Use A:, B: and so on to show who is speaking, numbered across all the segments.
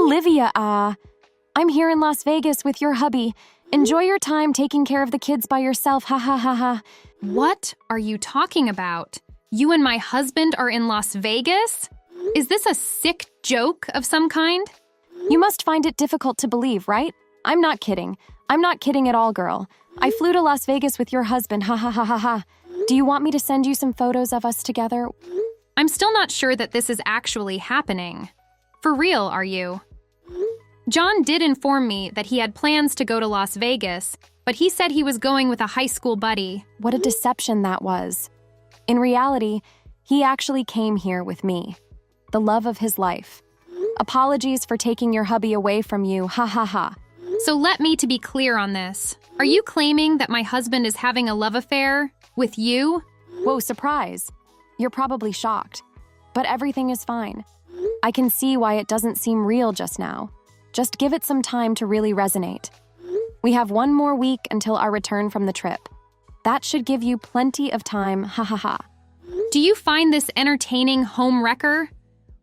A: Olivia, I'm here in Las Vegas with your hubby. Enjoy your time taking care of the kids by yourself, ha ha ha ha.
B: What are you talking about? You and my husband are in Las Vegas? Is this a sick joke of some kind?
A: You must find it difficult to believe, right? I'm not kidding. I'm not kidding at all, girl. I flew to Las Vegas with your husband, ha ha ha ha ha. Do you want me to send you some photos of us together?
B: I'm still not sure that this is actually happening. For real, are you? John did inform me that he had plans to go to Las Vegas, but he said he was going with a high school buddy.
A: What a deception that was. In reality, he actually came here with me, the love of his life. Apologies for taking your hubby away from you, ha ha ha.
B: So let me to be clear on this. Are you claiming that my husband is having a love affair with you?
A: Whoa, surprise. You're probably shocked. But everything is fine. I can see why it doesn't seem real just now. Just give it some time to really resonate. We have one more week until our return from the trip. That should give you plenty of time, ha ha ha.
B: Do you find this entertaining, home wrecker?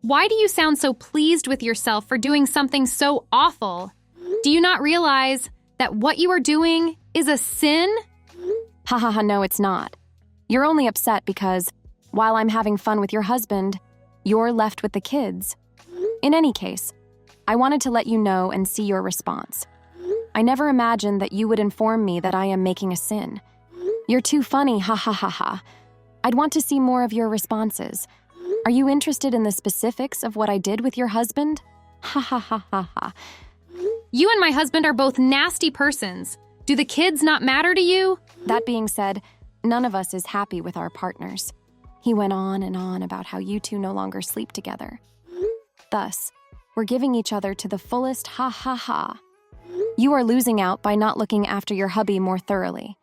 B: Why do you sound so pleased with yourself for doing something so awful? Do you not realize that what you are doing is a sin?
A: Ha ha ha, no, it's not. You're only upset because, while I'm having fun with your husband, you're left with the kids. In any case, I wanted to let you know and see your response. I never imagined that you would inform me that I am making a sin. You're too funny, ha ha ha ha. I'd want to see more of your responses. Are you interested in the specifics of what I did with your husband? Ha ha ha ha ha.
B: You and my husband are both nasty persons. Do the kids not matter to you?
A: That being said, none of us is happy with our partners. He went on and on about how you two no longer sleep together. Thus, we're giving each other to the fullest, ha ha ha. You are losing out by not looking after your hubby more thoroughly.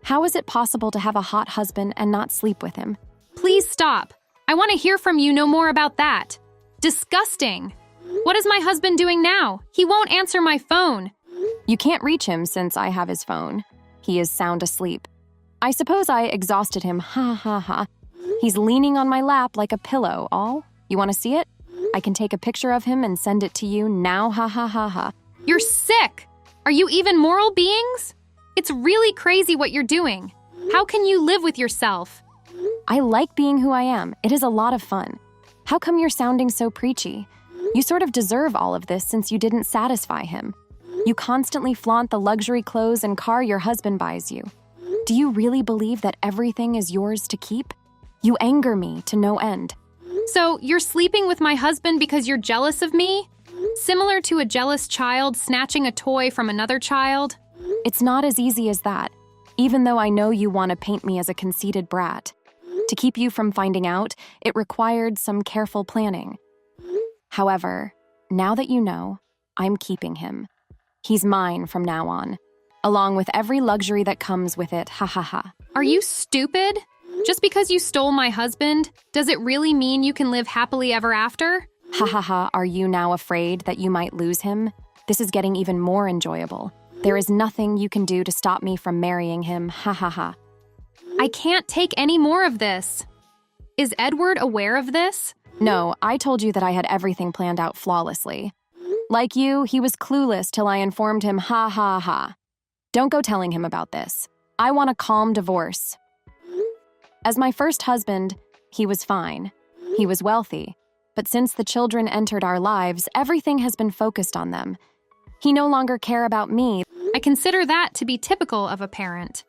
A: How is it possible to have a hot husband and not sleep with him?
B: Please stop. I want to hear from you no more about that. Disgusting. What is my husband doing now? He won't answer my phone.
A: You can't reach him since I have his phone. He is sound asleep. I suppose I exhausted him, ha ha ha. He's leaning on my lap like a pillow, all. You want to see it? I can take a picture of him and send it to you now, ha ha ha ha.
B: You're sick. Are you even moral beings? It's really crazy what you're doing. How can you live with yourself?
A: I like being who I am. It is a lot of fun. How come you're sounding so preachy? You sort of deserve all of this since you didn't satisfy him. You constantly flaunt the luxury clothes and car your husband buys you. Do you really believe that everything is yours to keep? You anger me to no end.
B: So you're sleeping with my husband because you're jealous of me? Similar to a jealous child snatching a toy from another child?
A: It's not as easy as that, even though I know you want to paint me as a conceited brat. To keep you from finding out, it required some careful planning. However, now that you know, I'm keeping him. He's mine from now on, along with every luxury that comes with it, ha ha ha.
B: Are you stupid? Just because you stole my husband, does it really mean you can live happily ever after?
A: Ha ha ha, are you now afraid that you might lose him? This is getting even more enjoyable. There is nothing you can do to stop me from marrying him, ha ha ha.
B: I can't take any more of this. Is Edward aware of this?
A: No, I told you that I had everything planned out flawlessly. Like you, he was clueless till I informed him, ha ha ha. Don't go telling him about this. I want a calm divorce. As my first husband, he was fine. He was wealthy. But since the children entered our lives, everything has been focused on them. He no longer cares about me.
B: I consider that to be typical of a parent.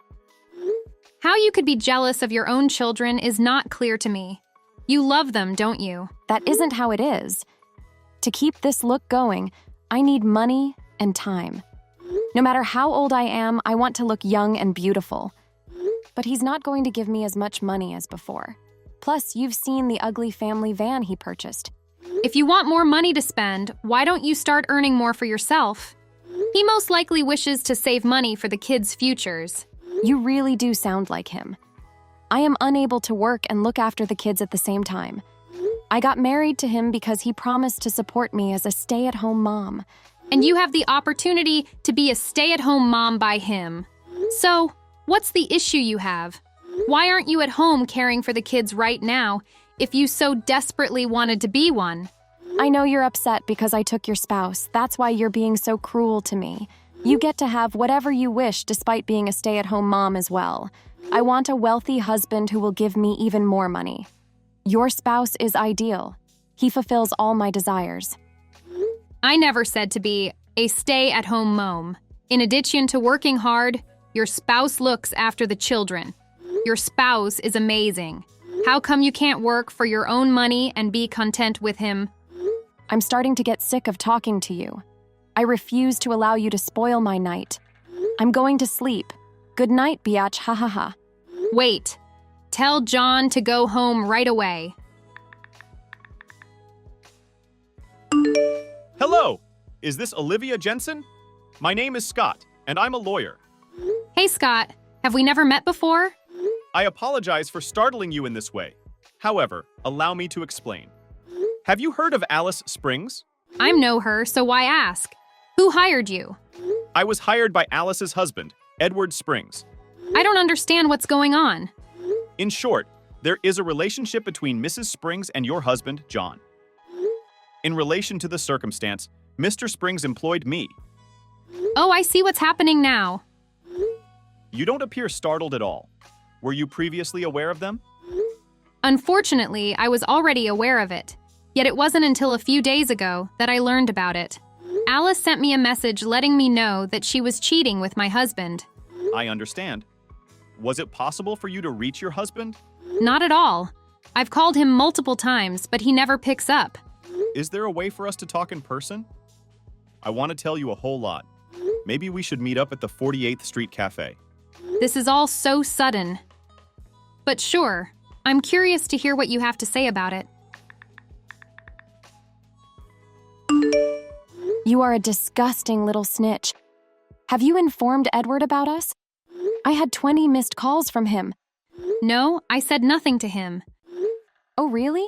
B: How you could be jealous of your own children is not clear to me. You love them, don't you?
A: That isn't how it is. To keep this look going, I need money and time. No matter how old I am, I want to look young and beautiful. But he's not going to give me as much money as before. Plus, you've seen the ugly family van he purchased.
B: If you want more money to spend, why don't you start earning more for yourself? He most likely wishes to save money for the kids' futures.
A: You really do sound like him. I am unable to work and look after the kids at the same time. I got married to him because he promised to support me as a stay-at-home mom.
B: And you have the opportunity to be a stay-at-home mom by him. So, what's the issue you have? Why aren't you at home caring for the kids right now if you so desperately wanted to be one?
A: I know you're upset because I took your spouse. That's why you're being so cruel to me. You get to have whatever you wish despite being a stay-at-home mom as well. I want a wealthy husband who will give me even more money. Your spouse is ideal. He fulfills all my desires.
B: I never said to be a stay-at-home mom. In addition to working hard, your spouse looks after the children. Your spouse is amazing. How come you can't work for your own money and be content with him?
A: I'm starting to get sick of talking to you. I refuse to allow you to spoil my night. I'm going to sleep. Good night, biatch, ha ha ha.
B: Wait. Tell John to go home right away.
C: Hello! Is this Olivia Jensen? My name is Scott, and I'm a lawyer.
B: Hey, Scott. Have we never met before?
C: I apologize for startling you in this way. However, allow me to explain. Have you heard of Alice Springs?
B: I'm know her, so why ask? Who hired you?
C: I was hired by Alice's husband, Edward Springs.
B: I don't understand what's going on.
C: In short, there is a relationship between Mrs. Springs and your husband, John. In relation to the circumstance, Mr. Springs employed me.
B: Oh, I see what's happening now.
C: You don't appear startled at all. Were you previously aware of them?
B: Unfortunately, I was already aware of it. Yet it wasn't until a few days ago that I learned about it. Alice sent me a message letting me know that she was cheating with my husband.
C: I understand. Was it possible for you to reach your husband?
B: Not at all. I've called him multiple times, but he never picks up.
C: Is there a way for us to talk in person? I want to tell you a whole lot. Maybe we should meet up at the 48th Street Cafe.
B: This is all so sudden. But sure, I'm curious to hear what you have to say about it.
A: You are a disgusting little snitch. Have you informed Edward about us? I had 20 missed calls from him.
B: No, I said nothing to him.
A: Oh, really?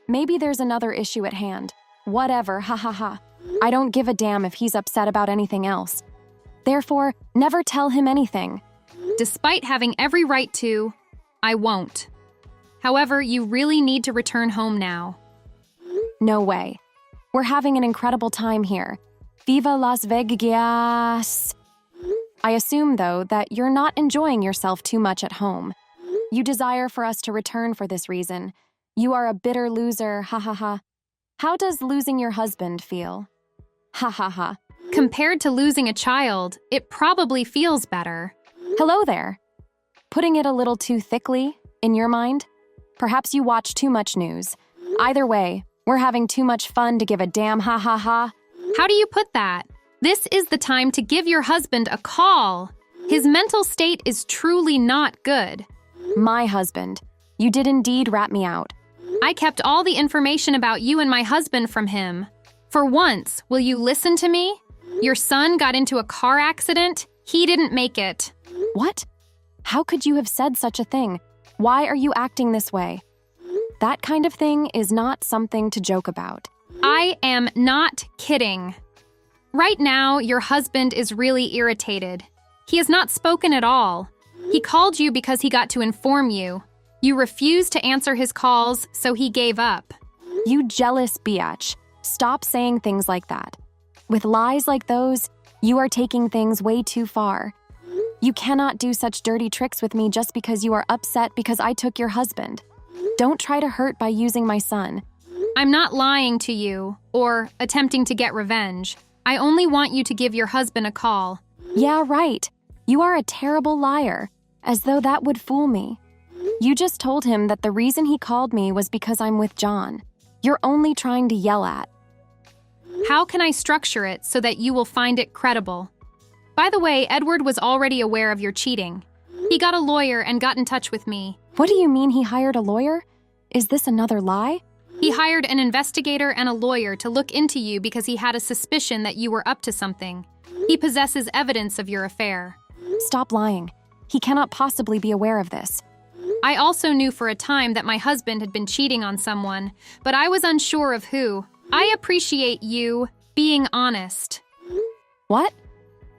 A: Maybe there's another issue at hand. Whatever, ha ha ha. I don't give a damn if he's upset about anything else. Therefore, never tell him anything.
B: Despite having every right to, I won't. However, you really need to return home now.
A: No way. We're having an incredible time here. Viva Las Vegas! I assume, though, that you're not enjoying yourself too much at home. You desire for us to return for this reason. You are a bitter loser, ha ha ha. How does losing your husband feel? Ha ha ha.
B: Compared to losing a child, it probably feels better.
A: Hello there. Putting it a little too thickly, in your mind? Perhaps you watch too much news. Either way, we're having too much fun to give a damn, ha ha ha.
B: How do you put that? This is the time to give your husband a call. His mental state is truly not good.
A: My husband. You did indeed rat me out.
B: I kept all the information about you and my husband from him. For once, will you listen to me? Your son got into a car accident. He didn't make it.
A: What? How could you have said such a thing? Why are you acting this way? That kind of thing is not something to joke about.
B: I am not kidding. Right now, your husband is really irritated. He has not spoken at all. He called you because he got to inform you. You refused to answer his calls, so he gave up.
A: You jealous biatch. Stop saying things like that. With lies like those, you are taking things way too far. You cannot do such dirty tricks with me just because you are upset because I took your husband. Don't try to hurt by using my son.
B: I'm not lying to you or attempting to get revenge. I only want you to give your husband a call.
A: Yeah, right. You are a terrible liar, as though that would fool me. You just told him that the reason he called me was because I'm with John. You're only trying to yell at.
B: How can I structure it so that you will find it credible? By the way, Edward was already aware of your cheating. He got a lawyer and got in touch with me.
A: What do you mean he hired a lawyer? Is this another lie?
B: He hired an investigator and a lawyer to look into you because he had a suspicion that you were up to something. He possesses evidence of your affair.
A: Stop lying. He cannot possibly be aware of this.
B: I also knew for a time that my husband had been cheating on someone, but I was unsure of who. I appreciate you being honest.
A: What?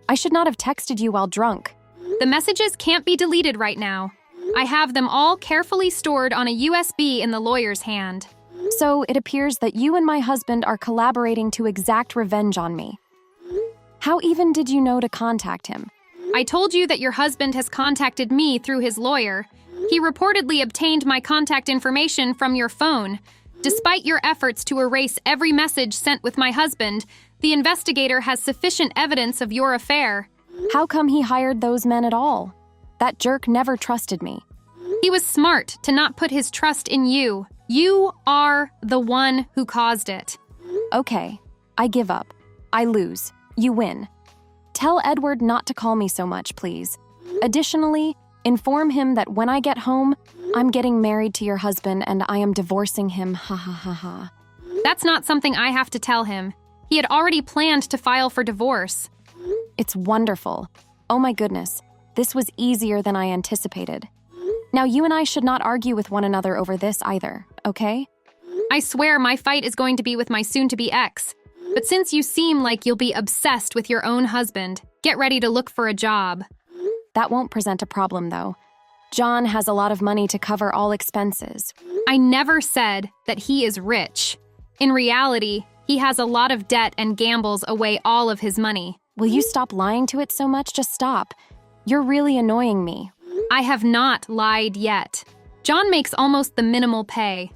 A: I should not have texted you while drunk.
B: The messages can't be deleted right now. I have them all carefully stored on a USB in the lawyer's hand.
A: So it appears that you and my husband are collaborating to exact revenge on me. How even did you know to contact him?
B: I told you that your husband has contacted me through his lawyer. He reportedly obtained my contact information from your phone. Despite your efforts to erase every message sent with my husband, the investigator has sufficient evidence of your affair.
A: How come he hired those men at all? That jerk never trusted me.
B: He was smart to not put his trust in you. You are the one who caused it.
A: Okay, I give up. I lose. You win. Tell Edward not to call me so much, please. Additionally, inform him that when I get home, I'm getting married to your husband and I am divorcing him, ha ha ha ha.
B: That's not something I have to tell him. He had already planned to file for divorce.
A: It's wonderful. Oh my goodness, this was easier than I anticipated. Now you and I should not argue with one another over this either, okay?
B: I swear my fight is going to be with my soon-to-be ex. But since you seem like you'll be obsessed with your own husband, get ready to look for a job.
A: That won't present a problem, though. John has a lot of money to cover all expenses.
B: I never said that he is rich. In reality, he has a lot of debt and gambles away all of his money.
A: Will you stop lying to it so much? Just stop. You're really annoying me.
B: I have not lied yet. John makes almost the minimal pay.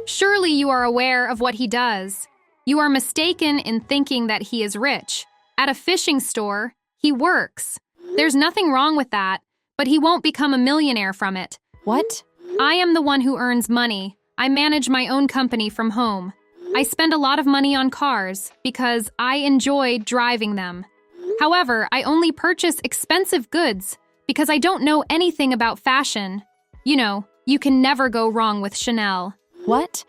B: Surely you are aware of what he does. You are mistaken in thinking that he is rich. At a fishing store, he works. There's nothing wrong with that, but he won't become a millionaire from it.
A: What?
B: I am the one who earns money. I manage my own company from home. I spend a lot of money on cars because I enjoy driving them. However, I only purchase expensive goods because I don't know anything about fashion. You know, you can never go wrong with Chanel.
A: What?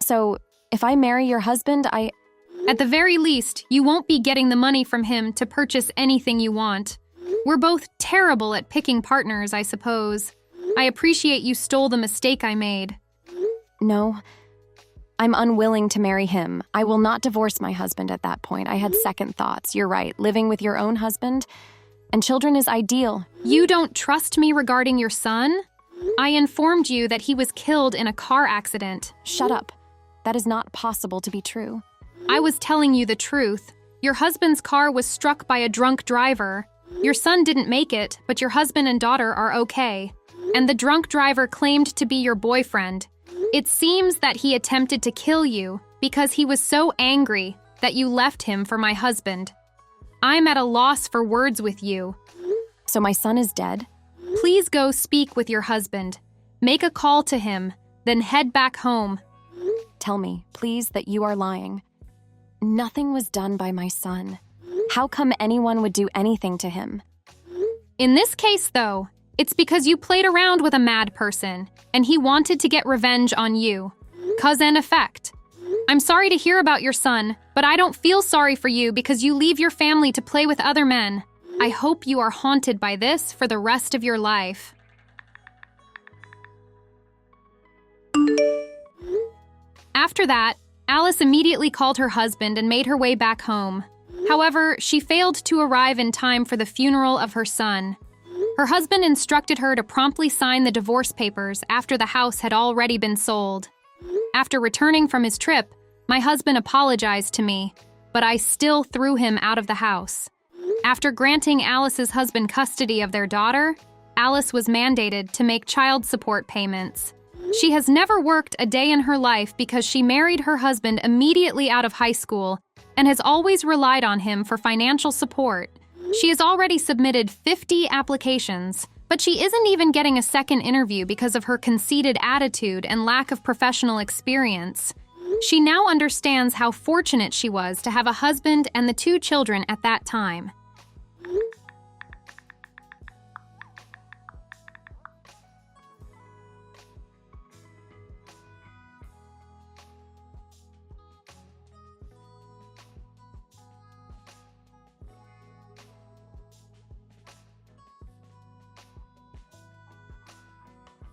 A: So, if I marry your husband,
B: At the very least, you won't be getting the money from him to purchase anything you want. We're both terrible at picking partners, I suppose. I appreciate you stole the mistake I made.
A: No. I'm unwilling to marry him. I will not divorce my husband at that point. I had second thoughts. You're right. Living with your own husband and children is ideal.
B: You don't trust me regarding your son? I informed you that he was killed in a car accident.
A: Shut up. That is not possible to be true.
B: I was telling you the truth. Your husband's car was struck by a drunk driver. Your son didn't make it, but your husband and daughter are okay. And the drunk driver claimed to be your boyfriend. It seems that he attempted to kill you because he was so angry that you left him for my husband. I'm at a loss for words with you.
A: So my son is dead?
B: Please go speak with your husband. Make a call to him, then head back home.
A: Tell me, please, that you are lying. Nothing was done by my son. How come anyone would do anything to him?
B: In this case, though, it's because you played around with a mad person, and he wanted to get revenge on you. Cause and effect. I'm sorry to hear about your son, but I don't feel sorry for you because you leave your family to play with other men. I hope you are haunted by this for the rest of your life. After that, Alice immediately called her husband and made her way back home. However, she failed to arrive in time for the funeral of her son. Her husband instructed her to promptly sign the divorce papers after the house had already been sold. After returning from his trip, my husband apologized to me, but I still threw him out of the house. After granting Alice's husband custody of their daughter, Alice was mandated to make child support payments. She has never worked a day in her life because she married her husband immediately out of high school and has always relied on him for financial support. She has already submitted 50 applications, but she isn't even getting a second interview because of her conceited attitude and lack of professional experience. She now understands how fortunate she was to have a husband and the 2 children at that time.